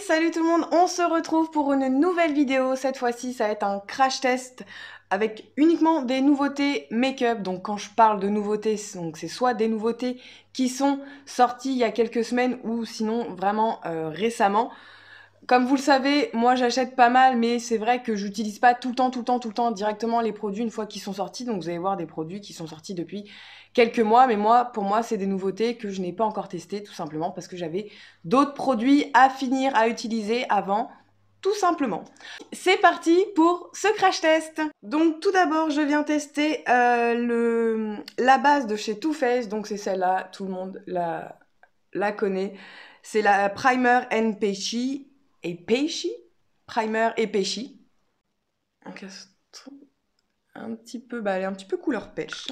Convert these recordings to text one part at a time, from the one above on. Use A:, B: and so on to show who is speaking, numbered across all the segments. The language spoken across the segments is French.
A: Salut tout le monde, on se retrouve pour une nouvelle vidéo. Cette fois-ci, ça va être un crash test avec uniquement des nouveautés make-up. Donc quand je parle de nouveautés, c'est soit des nouveautés qui sont sorties il y a quelques semaines ou sinon vraiment récemment. Comme vous le savez, moi j'achète pas mal, mais c'est vrai que j'utilise pas tout le temps directement les produits une fois qu'ils sont sortis. Donc vous allez voir des produits qui sont sortis depuis quelques mois, mais pour moi, c'est des nouveautés que je n'ai pas encore testées, tout simplement parce que j'avais d'autres produits à finir à utiliser avant, tout simplement. C'est parti pour ce crash test. Donc tout d'abord, je viens tester la base de chez Too Faced, donc c'est celle-là, tout le monde la connaît. C'est la Primer and Peachy. Primer et Peachy. Donc un petit peu, elle est un petit peu couleur pêche.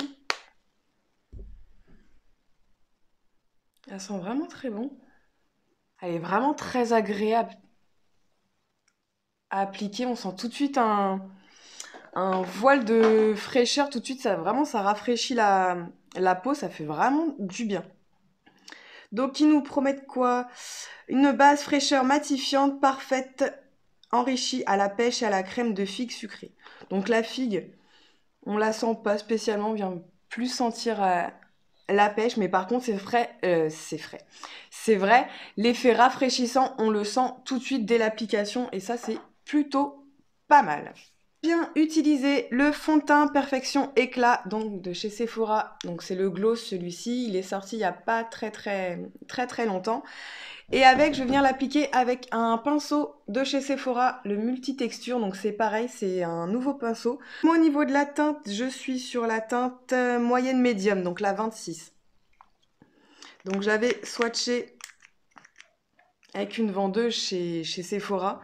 A: Elle sent vraiment très bon. Elle est vraiment très agréable à appliquer. On sent tout de suite un voile de fraîcheur. Tout de suite, ça rafraîchit la peau. Ça fait vraiment du bien. Donc, ils nous promettent quoi? Une base fraîcheur matifiante, parfaite, enrichie à la pêche et à la crème de figue sucrée. Donc, la figue, on la sent pas spécialement. On vient plus sentir la pêche, mais par contre c'est vrai, l'effet rafraîchissant on le sent tout de suite dès l'application et ça c'est plutôt pas mal. Bien utiliser le fond de teint Perfection Éclat donc de chez Sephora, donc c'est le gloss celui-ci, il est sorti il y a pas très longtemps. Et je viens l'appliquer avec un pinceau de chez Sephora, le multitexture, donc c'est pareil, c'est un nouveau pinceau. Moi, au niveau de la teinte, je suis sur la teinte moyenne médium, donc la 26. Donc j'avais swatché avec une vendeuse chez Sephora.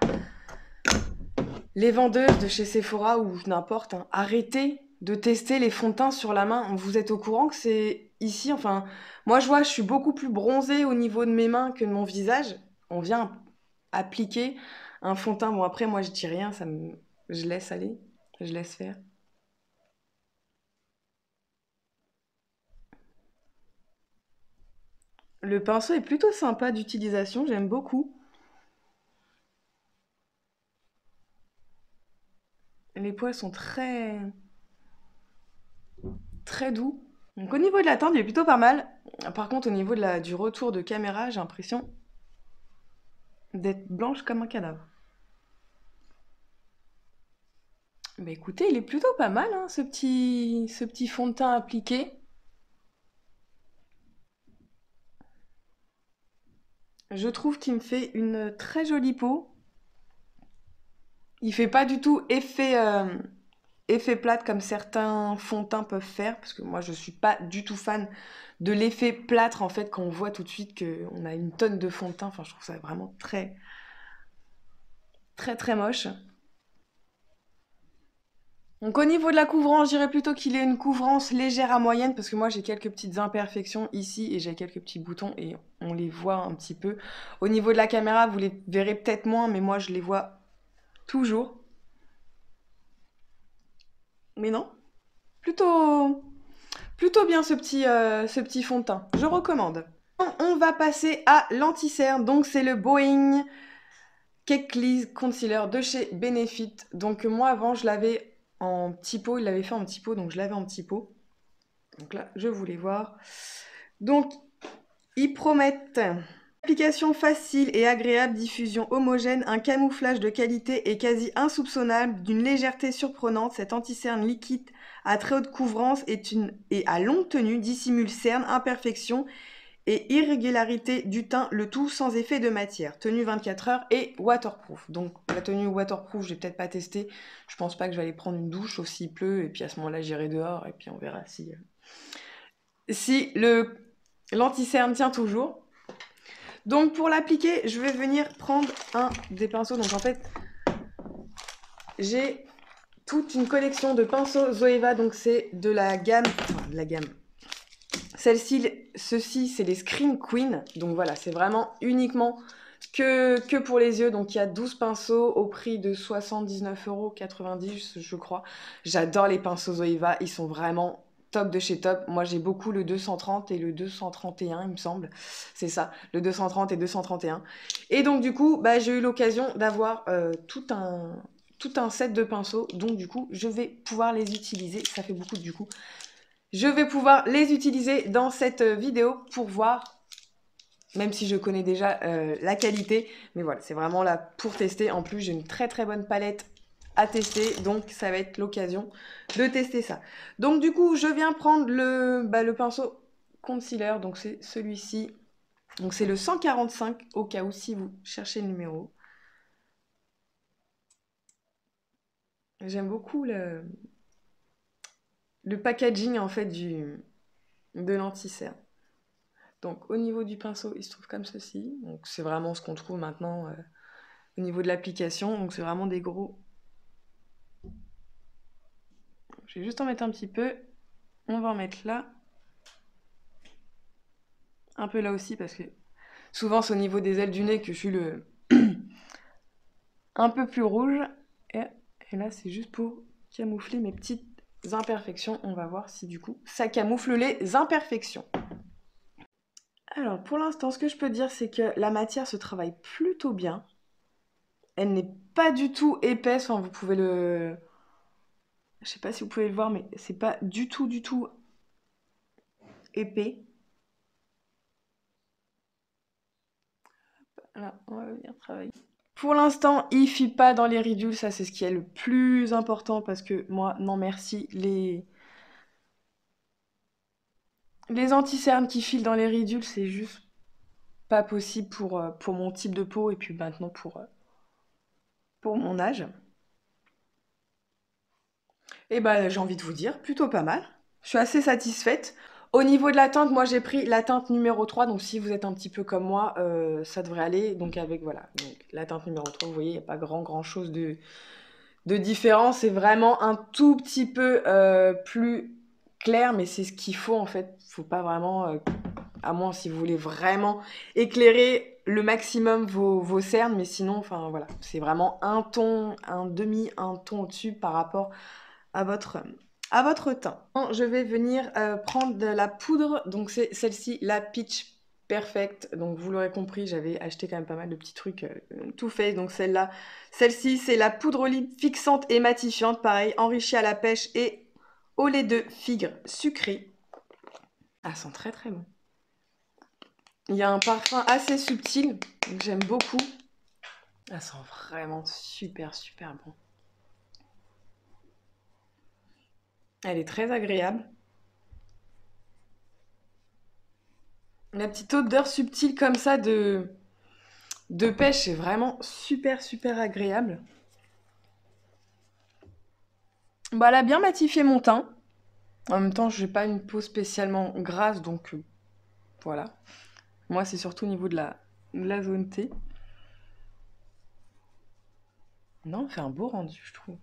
A: Les vendeuses de chez Sephora ou n'importe, hein, arrêtez de tester les fonds de teint sur la main. Vous êtes au courant que c'est ici, enfin, moi je vois, je suis beaucoup plus bronzée au niveau de mes mains que de mon visage. On vient appliquer un fond de teint. Bon après, moi je dis rien, je laisse aller, je laisse faire. Le pinceau est plutôt sympa d'utilisation, j'aime beaucoup. Les poils sont très doux. Donc au niveau de la teinte, il est plutôt pas mal. Par contre, au niveau du retour de caméra, j'ai l'impression d'être blanche comme un cadavre. Bah écoutez, il est plutôt pas mal, hein, ce petit fond de teint appliqué. Je trouve qu'il me fait une très jolie peau. Il fait pas du tout effet plate comme certains fonds de teint peuvent faire, parce que moi je suis pas du tout fan de l'effet plâtre en fait quand on voit tout de suite qu'on a une tonne de fond de teint. Enfin, je trouve ça vraiment très moche. Donc au niveau de la couvrance, je dirais plutôt qu'il est une couvrance légère à moyenne parce que moi j'ai quelques petites imperfections ici et j'ai quelques petits boutons et on les voit un petit peu. Au niveau de la caméra, vous les verrez peut-être moins, mais moi je les vois toujours. Mais non, plutôt bien ce petit fond de teint. Je recommande. On va passer à l'anti-cerne. Donc c'est le Boeing Cake Concealer de chez Benefit. Donc moi avant je l'avais en petit pot, il l'avait fait en petit pot, donc je l'avais en petit pot. Donc là, je voulais voir. Donc, ils promettent application facile et agréable, diffusion homogène, un camouflage de qualité et quasi insoupçonnable, d'une légèreté surprenante. Cet anti-cerne liquide à très haute couvrance et à longue tenue dissimule cernes, imperfections et irrégularité du teint, le tout sans effet de matière. Tenue 24 heures et waterproof. Donc la tenue waterproof, j'ai peut-être pas testé. Je pense pas que je vais aller prendre une douche sauf s'il pleut et puis à ce moment-là, j'irai dehors et puis on verra si l'anti-cerne tient toujours. Donc pour l'appliquer, je vais venir prendre des pinceaux. Donc en fait, j'ai toute une collection de pinceaux Zoeva. Donc c'est de la gamme. Ceux-ci, c'est les Scream Queen. Donc voilà, c'est vraiment uniquement que pour les yeux. Donc il y a 12 pinceaux au prix de 79,90 €, je crois. J'adore les pinceaux Zoeva, ils sont vraiment top de chez top. Moi, j'ai beaucoup le 230 et le 231, il me semble. C'est ça, le 230 et 231. Et donc, du coup, bah, j'ai eu l'occasion d'avoir tout un set de pinceaux. Donc, du coup, je vais pouvoir les utiliser. Ça fait beaucoup, du coup. Je vais pouvoir les utiliser dans cette vidéo pour voir, même si je connais déjà la qualité. Mais voilà, c'est vraiment là pour tester. En plus, j'ai une très très bonne palette à tester, donc ça va être l'occasion de tester ça. Donc du coup, je viens prendre le pinceau concealer, donc c'est celui-ci. Donc c'est le 145, au cas où si vous cherchez le numéro. J'aime beaucoup le packaging en fait de l'anti-cerne. Donc au niveau du pinceau, il se trouve comme ceci. Donc c'est vraiment ce qu'on trouve maintenant au niveau de l'application. Donc c'est vraiment des gros. Je vais juste en mettre un petit peu. On va en mettre là. Un peu là aussi parce que souvent c'est au niveau des ailes du nez que je suis le un peu plus rouge. Et là c'est juste pour camoufler mes petites imperfections. On va voir si du coup ça camoufle les imperfections. Alors pour l'instant ce que je peux dire c'est que la matière se travaille plutôt bien. Elle n'est pas du tout épaisse. Enfin, vous pouvez le... Je sais pas si vous pouvez le voir mais c'est pas du tout épais. Là, on va venir travailler. Pour l'instant, il file pas dans les ridules, ça c'est ce qui est le plus important parce que moi, non merci, les anti-cernes qui filent dans les ridules, c'est juste pas possible pour mon type de peau et puis maintenant pour mon âge. Et bah j'ai envie de vous dire, plutôt pas mal. Je suis assez satisfaite. Au niveau de la teinte, moi j'ai pris la teinte numéro 3, donc si vous êtes un petit peu comme moi, ça devrait aller. Donc avec, voilà, donc, la teinte numéro 3, vous voyez, il n'y a pas grand chose de différence. C'est vraiment un tout petit peu plus clair, mais c'est ce qu'il faut en fait. Faut pas vraiment, à moins si vous voulez vraiment éclairer le maximum vos cernes, mais sinon, enfin voilà, c'est vraiment un ton, un ton au-dessus par rapport à votre teint. Je vais venir prendre de la poudre, donc c'est celle-ci, la Peach Perfect. Donc vous l'aurez compris, j'avais acheté quand même pas mal de petits trucs Too Faced. Donc celle-ci, c'est la poudre olive fixante et matifiante, pareil, enrichie à la pêche et au lait de figue sucré. Elle sent très très bon. Il y a un parfum assez subtil, que j'aime beaucoup. Elle sent vraiment super bon. Elle est très agréable. La petite odeur subtile comme ça de pêche est vraiment super agréable. Bah, elle a bien matifié mon teint. En même temps, j'ai pas une peau spécialement grasse, donc voilà. Moi, c'est surtout au niveau de la zone T. Non, elle fait un beau rendu, je trouve.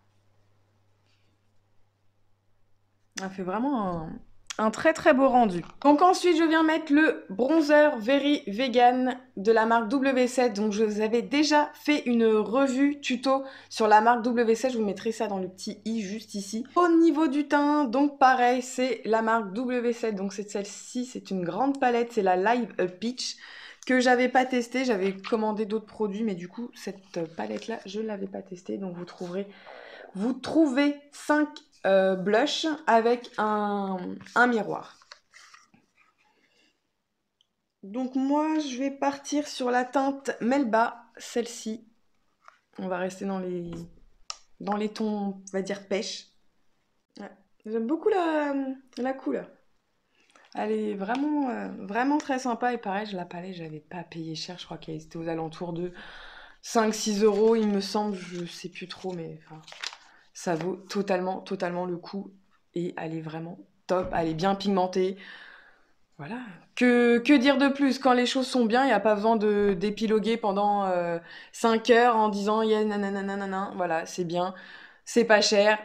A: Elle fait vraiment un très beau rendu. Donc ensuite, je viens mettre le bronzer Very Vegan de la marque W7. Donc je vous avais déjà fait une revue tuto sur la marque W7. Je vous mettrai ça dans le petit i juste ici. Au niveau du teint, donc pareil, c'est la marque W7. Donc c'est celle-ci, c'est une grande palette, c'est la Live Peach que j'avais pas testé. J'avais commandé d'autres produits, mais du coup, cette palette-là, je l'avais pas testée. Donc vous trouvez 5 blushs avec un miroir. Donc moi, je vais partir sur la teinte Melba, celle-ci. On va rester dans les tons, on va dire, pêche. Ouais. J'aime beaucoup la couleur. Elle est vraiment très sympa. Et pareil, la palette, je l'avais pas payé cher. Je crois qu'elle était aux alentours de 5-6 euros, il me semble. Je sais plus trop, mais enfin, ça vaut totalement le coup. Et elle est vraiment top. Elle est bien pigmentée. Voilà. Que dire de plus? Quand les choses sont bien, il n'y a pas besoin d'épiloguer pendant 5 heures en disant yeah, nanana. Voilà, c'est bien, c'est pas cher.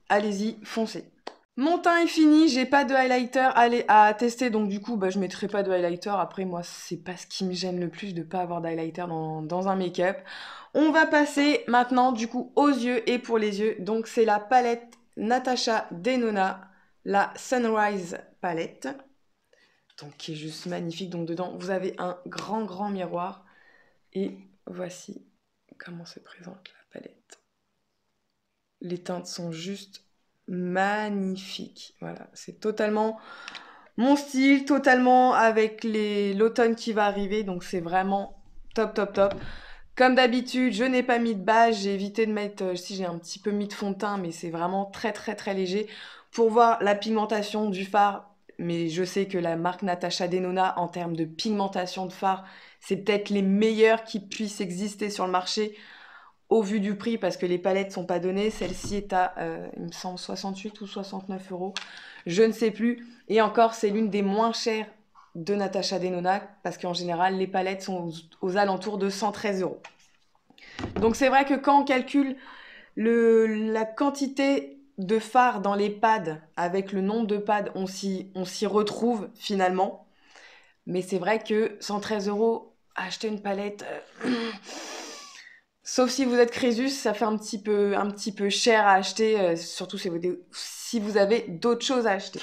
A: Allez-y, foncez. Mon teint est fini, j'ai pas de highlighter à tester, donc du coup, bah, je mettrai pas de highlighter. Après, moi, c'est pas ce qui me gêne le plus de pas avoir d'highlighter dans un make-up. On va passer maintenant, du coup, aux yeux et pour les yeux. Donc, c'est la palette Natasha Denona la Sunrise palette, donc qui est juste magnifique. Donc dedans, vous avez un grand miroir. Et voici comment se présente la palette. Les teintes sont juste magnifiques. Voilà, c'est totalement mon style, totalement avec l'automne qui va arriver. Donc c'est vraiment top. Comme d'habitude, je n'ai pas mis de base, j'ai évité de mettre, si j'ai un petit peu mis de fond de teint, mais c'est vraiment très léger. Pour voir la pigmentation du fard, mais je sais que la marque Natasha Denona, en termes de pigmentation de fard, c'est peut-être les meilleurs qui puissent exister sur le marché, au vu du prix, parce que les palettes sont pas données. Celle-ci est à, il me semble, 68 ou 69 euros, je ne sais plus. Et encore, c'est l'une des moins chères de Natasha Denona, parce qu'en général, les palettes sont aux alentours de 113 euros. Donc c'est vrai que quand on calcule la quantité de fard dans les pads, avec le nombre de pads, on s'y retrouve finalement. Mais c'est vrai que 113 euros, acheter une palette, sauf si vous êtes Crésus, ça fait un petit peu cher à acheter, surtout si vous avez d'autres choses à acheter.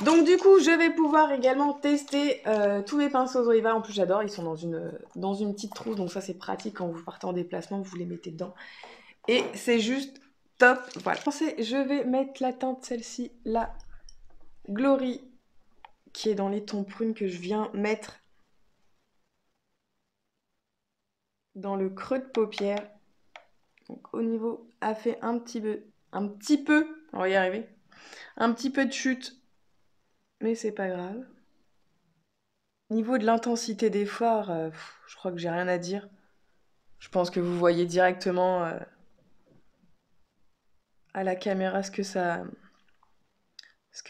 A: Donc du coup, je vais pouvoir également tester tous mes pinceaux Zoeva. En plus, j'adore, ils sont dans une petite trousse, donc ça c'est pratique quand vous partez en déplacement, vous les mettez dedans. Et c'est juste top. Voilà. Je vais mettre la teinte, celle-ci, la Glory, qui est dans les tons prunes, que je viens mettre dans le creux de paupière. Donc au niveau, a fait un petit peu, on va y arriver, un petit peu de chute, mais c'est pas grave. Au niveau de l'intensité des fards, je crois que j'ai rien à dire. Je pense que vous voyez directement à la caméra ce que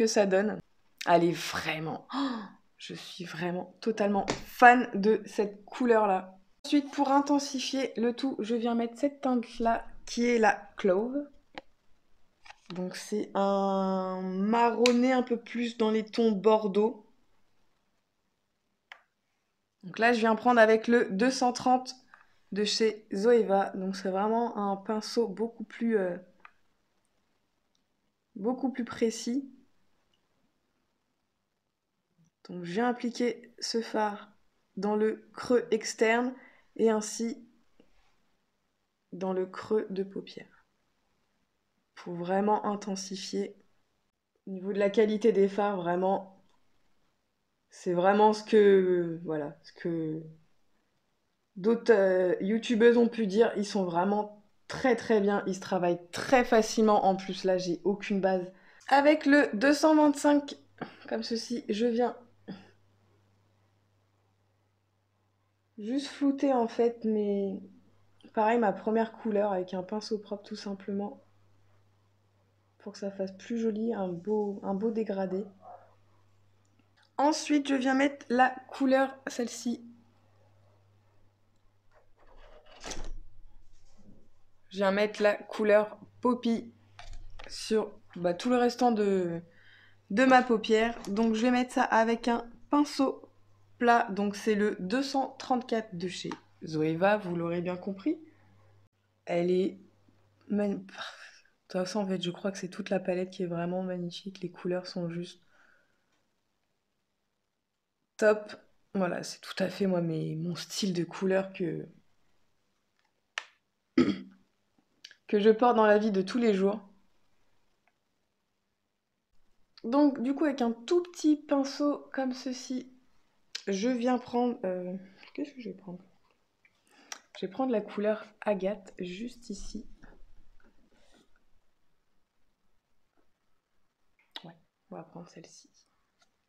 A: ça donne. Elle est vraiment... Oh, je suis vraiment totalement fan de cette couleur-là. Ensuite, pour intensifier le tout, je viens mettre cette teinte-là, qui est la Clove. Donc c'est un marronné un peu plus dans les tons bordeaux. Donc là, je viens prendre avec le 230 de chez Zoeva. Donc c'est vraiment un pinceau beaucoup plus précis. Donc je viens appliquer ce fard dans le creux externe et ainsi dans le creux de paupière. Pour vraiment intensifier. Au niveau de la qualité des fards, vraiment, c'est vraiment ce que d'autres youtubeuses ont pu dire. Ils sont vraiment très bien, ils se travaillent très facilement. En plus là, j'ai aucune base. Avec le 225, comme ceci, je viens juste flouter en fait, mais pareil, ma première couleur avec un pinceau propre tout simplement, pour que ça fasse plus joli, un beau dégradé. Ensuite, je viens mettre la couleur, celle-ci. Je viens mettre la couleur Poppy sur tout le restant de ma paupière. Donc je vais mettre ça avec un pinceau plat. Donc c'est le 234 de chez Zoeva, vous l'aurez bien compris. Elle est magnifique. De toute façon, en fait, je crois que c'est toute la palette qui est vraiment magnifique. Les couleurs sont juste top. Voilà, c'est tout à fait moi mon style de couleur que je porte dans la vie de tous les jours. Donc du coup, avec un tout petit pinceau comme ceci, je viens prendre... qu'est-ce que je vais prendre? Je vais prendre la couleur Agate, juste ici. Ouais, on va prendre celle-ci.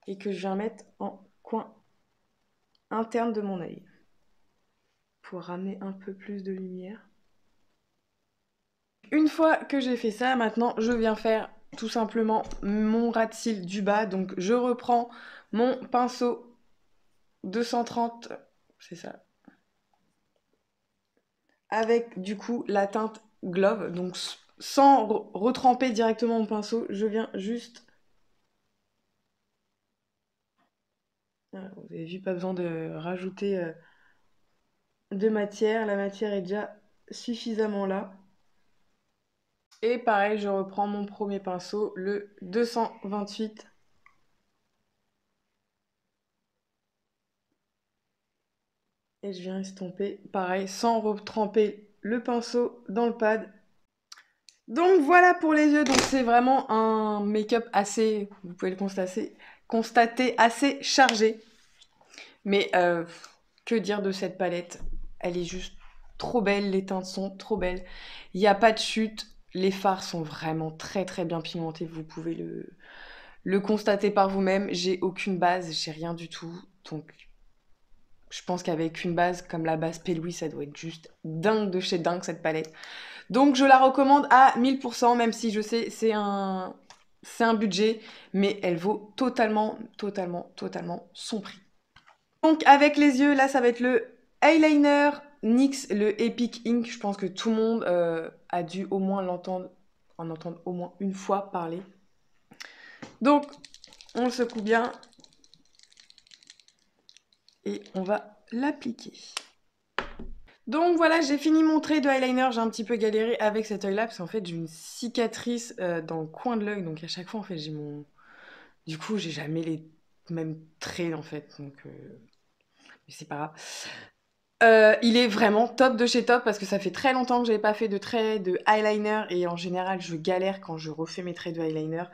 A: Et que je viens mettre en coin interne de mon œil. Pour ramener un peu plus de lumière. Une fois que j'ai fait ça, maintenant, je viens faire tout simplement mon ras de cils du bas. Donc, je reprends mon pinceau 230, c'est ça, avec du coup la teinte Glove. Donc, sans retremper directement mon pinceau, je viens juste... Voilà, vous avez vu, pas besoin de rajouter de matière. La matière est déjà suffisamment là. Et pareil, je reprends mon premier pinceau, le 228. Et je viens estomper, pareil, sans retremper le pinceau dans le pad. Donc voilà pour les yeux, donc c'est vraiment un make-up assez, vous pouvez le constater assez chargé. Mais que dire de cette palette? Elle est juste trop belle, les teintes sont trop belles. Il n'y a pas de chute, les fards sont vraiment très très bien pigmentés, vous pouvez le constater par vous-même. J'ai aucune base, j'ai rien du tout, donc je pense qu'avec une base comme la base P. Louis, ça doit être juste dingue de chez dingue cette palette. Donc je la recommande à 1000%, même si je sais c'est un budget, mais elle vaut totalement son prix. Donc avec les yeux, là ça va être le eyeliner NYX, le Epic Ink. Je pense que tout le monde a dû au moins en entendre au moins une fois parler. Donc on le secoue bien et on va l'appliquer. Donc voilà, j'ai fini mon trait de eyeliner. J'ai un petit peu galéré avec cet œil-là parce qu'en fait j'ai une cicatrice dans le coin de l'œil. Donc à chaque fois en fait j'ai mon... Du coup j'ai jamais les mêmes traits en fait. Donc mais c'est pas grave. Il est vraiment top de chez top parce que ça fait très longtemps que j'avais pas fait de trait de eyeliner et en général je galère quand je refais mes traits de eyeliner.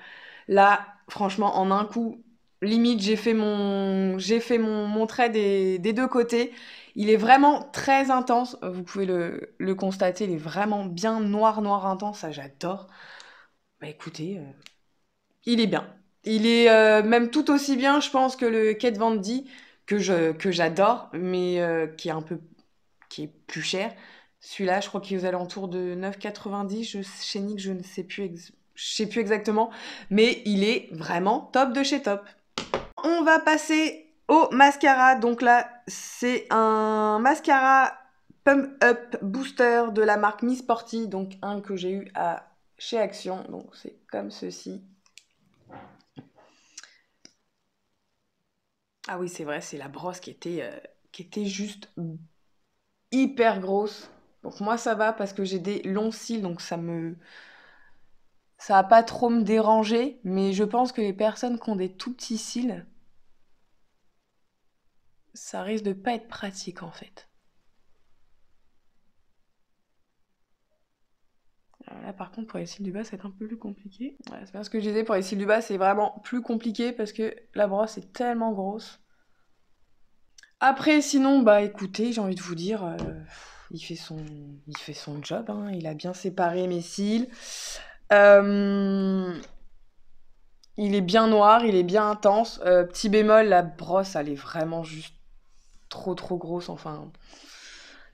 A: Là, franchement, en un coup, limite j'ai fait mon trait des deux côtés. Il est vraiment très intense, vous pouvez le constater, il est vraiment bien noir intense, ça j'adore. Bah écoutez, il est bien. Il est même tout aussi bien, je pense, que le Kat Von D que j'adore, mais qui est plus cher. Celui-là, je crois qu'il est aux alentours de 9,90. Chez NYX, je ne sais plus, je sais plus exactement, mais il est vraiment top de chez top. On va passer au mascara. Donc là, c'est un mascara Pump Up Booster de la marque Miss Sporty, donc un que j'ai eu chez Action. Donc c'est comme ceci. Ah oui, c'est vrai, c'est la brosse qui était juste hyper grosse. Donc moi ça va parce que j'ai des longs cils, donc ça va pas trop me déranger, mais je pense que les personnes qui ont des tout petits cils, ça risque de pas être pratique en fait. Alors là par contre pour les cils du bas c'est un peu plus compliqué. Ouais, c'est bien ce que je disais, pour les cils du bas c'est vraiment plus compliqué parce que la brosse est tellement grosse. Après sinon bah écoutez, j'ai envie de vous dire, il fait son job, hein. Il a bien séparé mes cils. Il est bien noir, il est bien intense. Petit bémol, la brosse, elle est vraiment juste trop grosse. Enfin,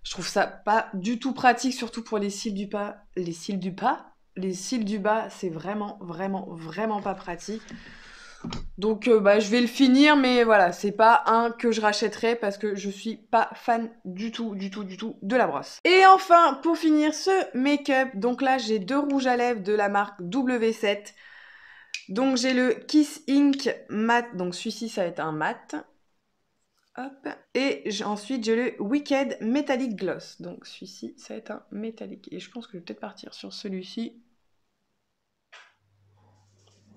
A: je trouve ça pas du tout pratique, surtout pour les cils du bas. Les cils du bas, c'est vraiment pas pratique. Donc, bah, je vais le finir, mais voilà, c'est pas un que je rachèterai parce que je suis pas fan du tout de la brosse. Et enfin, pour finir ce make-up, donc là, j'ai deux rouges à lèvres de la marque W7. Donc j'ai le Kiss Ink Matte, donc celui-ci ça va être un mat. Hop. Et ensuite j'ai le Wicked Metallic Gloss, donc celui-ci ça va être un métallique. Et je pense que je vais peut-être partir sur celui-ci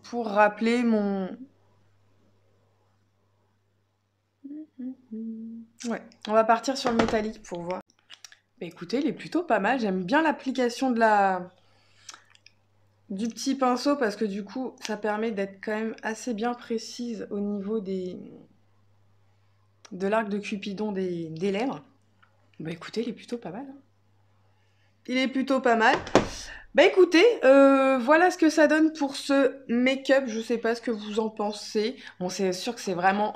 A: pour rappeler mon... Ouais, on va partir sur le métallique pour voir. Bah écoutez, il est plutôt pas mal, j'aime bien l'application du petit pinceau parce que du coup ça permet d'être quand même assez bien précise au niveau de l'arc de Cupidon des lèvres. Bah écoutez, il est plutôt pas mal. Hein. Il est plutôt pas mal. Bah écoutez, voilà ce que ça donne pour ce make-up. Je sais pas ce que vous en pensez. Bon, c'est sûr que c'est vraiment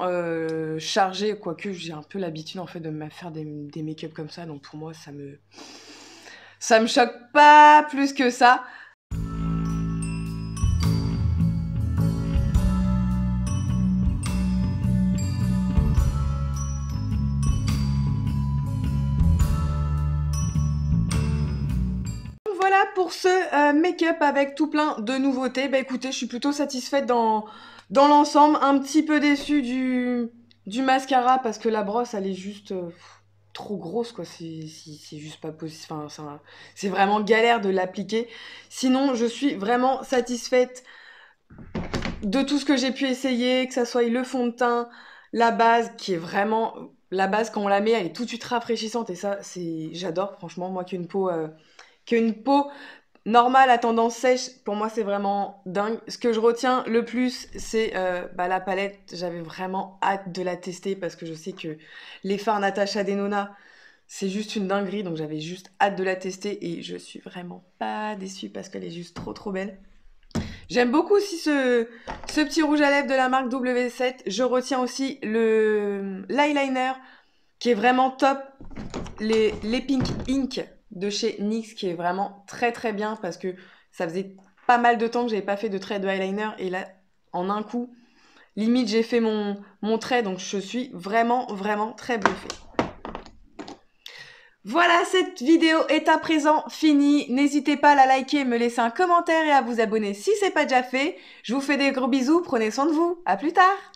A: chargé, quoique j'ai un peu l'habitude en fait de me faire des make-up comme ça. Donc pour moi, ça me choque pas plus que ça. Voilà pour ce make-up avec tout plein de nouveautés. Bah écoutez, je suis plutôt satisfaite dans l'ensemble. Un petit peu déçue du mascara parce que la brosse, elle est juste... trop grosse, quoi. C'est juste pas possible. Enfin, c'est vraiment galère de l'appliquer. Sinon, je suis vraiment satisfaite de tout ce que j'ai pu essayer, que ça soit le fond de teint, la base, qui est vraiment... La base, quand on la met, elle est tout de suite rafraîchissante. Et ça, j'adore, franchement. Moi, qu'une peau normale à tendance sèche, pour moi, c'est vraiment dingue. Ce que je retiens le plus, c'est la palette. J'avais vraiment hâte de la tester parce que je sais que les fards Natasha Denona, c'est juste une dinguerie. Donc, j'avais juste hâte de la tester et je suis vraiment pas déçue parce qu'elle est juste trop, trop belle. J'aime beaucoup aussi ce petit rouge à lèvres de la marque W7. Je retiens aussi l'eyeliner qui est vraiment top. Les Pink Ink de chez NYX qui est vraiment très très bien parce que ça faisait pas mal de temps que j'avais pas fait de trait de eyeliner et là, en un coup, limite j'ai fait mon trait donc je suis vraiment vraiment très bluffée. Voilà, cette vidéo est à présent finie. N'hésitez pas à la liker, me laisser un commentaire et à vous abonner si c'est pas déjà fait. Je vous fais des gros bisous, prenez soin de vous. À plus tard.